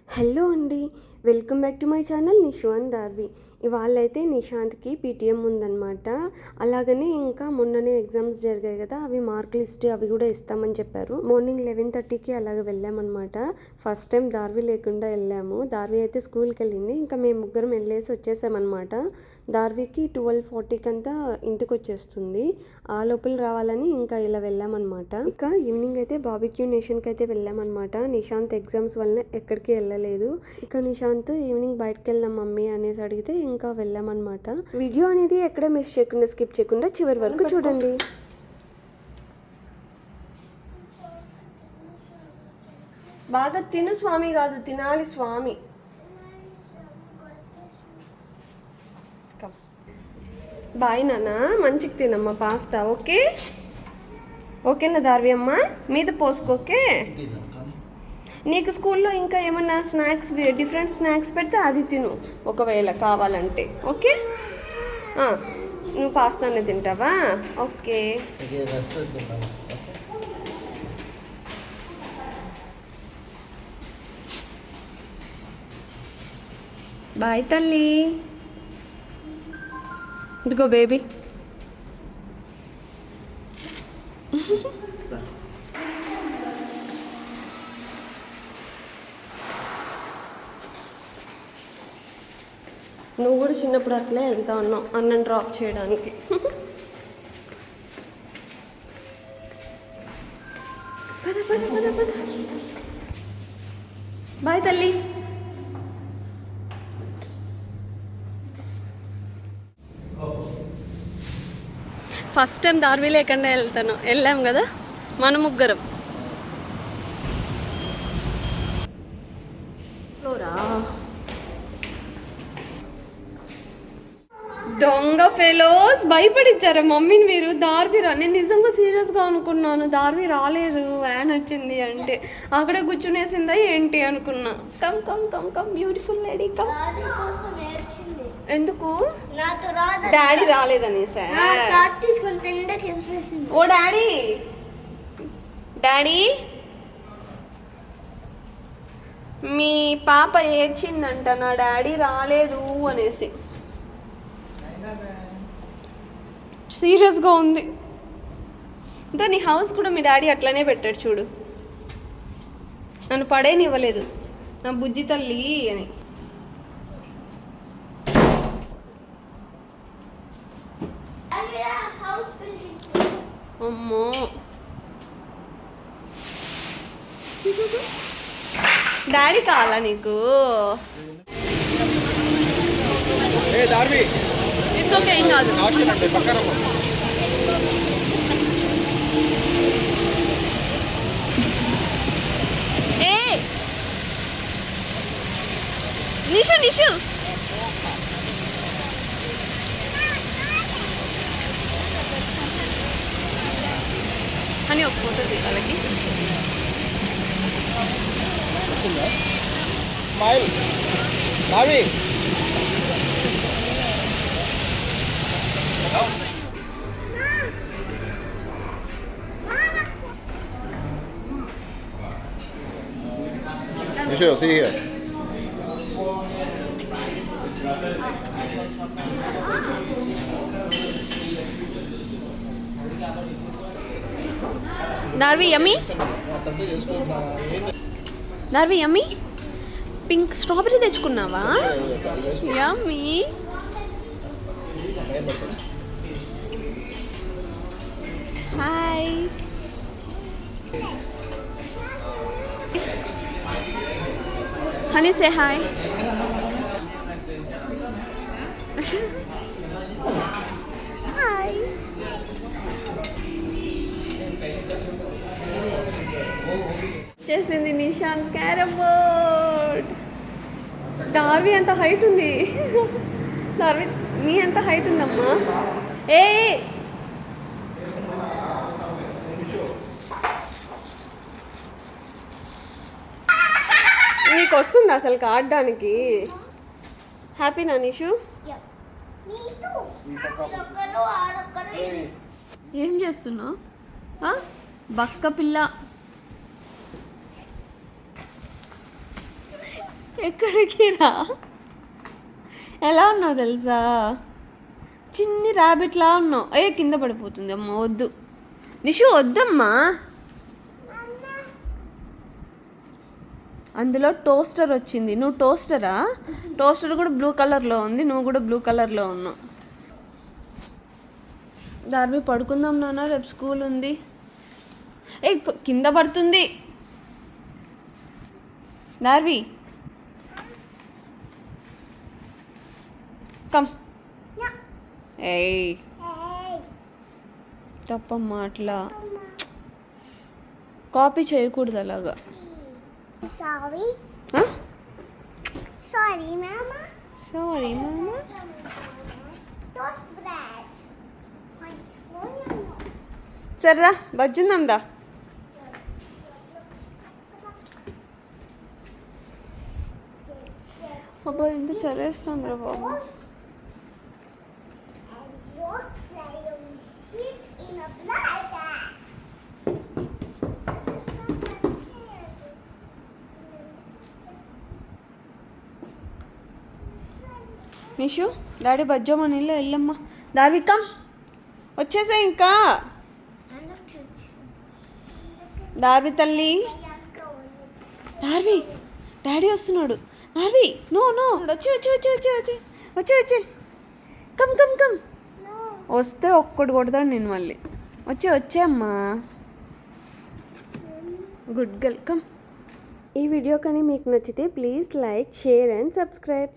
Hello అండి, welcome back to my channel Nishu and Darvi. ఇవాళ అయితే నిశాంత్కి పీటీఎం ఉందన్నమాట. అలాగనే ఇంకా మొన్ననే ఎగ్జామ్స్ జరిగాయి కదా, అవి మార్క్ లిస్ట్ అవి కూడా ఇస్తామని చెప్పారు. మార్నింగ్ 11:30కి అలాగ వెళ్ళామన్నమాట. ఫస్ట్ టైం దార్వి లేకుండా వెళ్ళాము. దార్వి అయితే స్కూల్కి వెళ్ళింది, ఇంకా మేము ముగ్గురం వెళ్ళేసి వచ్చేసామన్నమాట. దార్వికి 12:40కి అంతా ఇంటికి వచ్చేస్తుంది. ఆ లోపల రావాలని ఇంకా ఇలా వెళ్ళామన్నమాట. ఇక ఈవినింగ్ అయితే బాబిక్యూ నేషన్కి అయితే వెళ్ళామన్నమాట. నిశాంత్ ఎగ్జామ్స్ వల్ల ఎక్కడికి వెళ్ళలేదు. ఇక నిశాంత్ ఈవినింగ్ బయటకు వెళ్దాం మమ్మీ అనేసి అడిగితే ఇంకా వెళ్ళామన్నమాట. వీడియో అనేది ఎక్కడ మిస్ చేయకుండా స్కిప్ చేయకుండా చివరి వరకు చూడండి. బాగా తిను స్వామి, కాదు తినాలి స్వామి. బాయ్ నాన్న, మంచిగా తినమ్మా పాస్తా. ఓకే ఓకేనా దార్వి అమ్మ, మీద పోసుకోకే. నీకు స్కూల్లో ఇంకా ఏమన్నా స్నాక్స్, డిఫరెంట్ స్నాక్స్ పెడితే అది తిను ఒకవేళ కావాలంటే. ఓకే, నువ్వు పాస్తానే తింటావా? ఓకే బాయ్ తల్లి. ఇదిగో బేబీ. నువ్వు కూడా చిన్నప్పుడు అట్లే వెళ్తా ఉన్నావు అన్నం డ్రాప్ చేయడానికి. పద పద పద పద. బాయ్ తల్లి. ఫస్ట్ టైం దార్వి లేకుండా వెళ్ళాం కదా మన ముగ్గురం. దొంగ ఫెలోస్, భయపడిచ్చారా మమ్మీని మీరు? దార్వి నేను నిజంగా సీరియస్గా అనుకున్నాను దార్వి రాలేదు, వ్యాన్ వచ్చింది అంటే అక్కడ కూర్చునేసిందా ఏంటి అనుకున్నా. Come come come come beautiful lady come. ఎందుకు? డాడీ రాలేదని సార్. ఓ డాడీ, డాడీ మీ పాప ఏడ్చిందంట నా డాడీ రాలేదు అనేసి. సీరియస్గా ఉంది. ఇంకా నీ హౌస్ కూడా మీ డాడీ అట్లనే పెట్టాడు చూడు. నన్ను పడేనివ్వలేదు నా బుజ్జి తల్లి అని. అమ్మో, డాడీ కావాలా నీకు? ఇట్స్ ఓకే, ఏం కాదు. ఏ నిషు నిషు, అని ఒక ఫోటో తీయాలకి. Smile Darvi. Nishu, see here. Darvi yummy, Darvi yummy. Pink strawberry తెచ్చుకున్నావా? Yummy. Hi. Honey say hi. Hi. చేసింది నిశాంత్ క్యారమ్ బోర్డ్. దార్వి అంత హైట్ ఉంది. దార్వి నీ అంత హైట్ ఉందమ్మా. ఏ నీకు వస్తుంది అసలు ఆడడానికి? హ్యాపీనా నిషు? ఏం చేస్తున్నావు? బక్క పిల్ల. ఎక్కడికి రా? ఎలా ఉన్నావు తెలుసా? చిన్ని ర్యాబిట్లా ఉన్నావు. కింద పడిపోతుంది అమ్మ, వద్దు నిషు, వద్దమ్మా. అందులో టోస్టర్ వచ్చింది. నువ్వు టోస్టరా? టోస్టర్ కూడా బ్లూ కలర్లో ఉంది, నువ్వు కూడా బ్లూ కలర్లో ఉన్నావు. దార్వి పడుకుందాం నాన్న, రేపు స్కూల్ ఉంది. కింద పడుతుంది దార్వి. కమ్. ఏయ్ తప్పమ్మా, అట్లా కాపీ చేయకూడదు అలాగా. Sorry. Huh? Sorry, Mama. Sorry, Mama. Toast bread. సర్రా బజ్జుందాం దా. అబ్బా ఎంత చలేస్తాను రా బాబు. నిషు, డాడీ బజ్జోమని ఇల్లు వెళ్ళమ్మా. దార్వి కమ్, వచ్చేసా ఇంకా. దార్వి తల్లి, దార్వి డాడీ వస్తున్నాడు. దార్వి నో నో, వచ్చి వచ్చి వచ్చి వచ్చి వచ్చి వచ్చి వచ్చి కమ్ కమ్ కమ్. వస్తే ఒక్కడు కొడతాడు నేను మళ్ళీ. వచ్చే అమ్మా, గుడ్ గర్ల్ కమ్. ఈ వీడియో కానీ మీకు నచ్చితే please like, share and subscribe.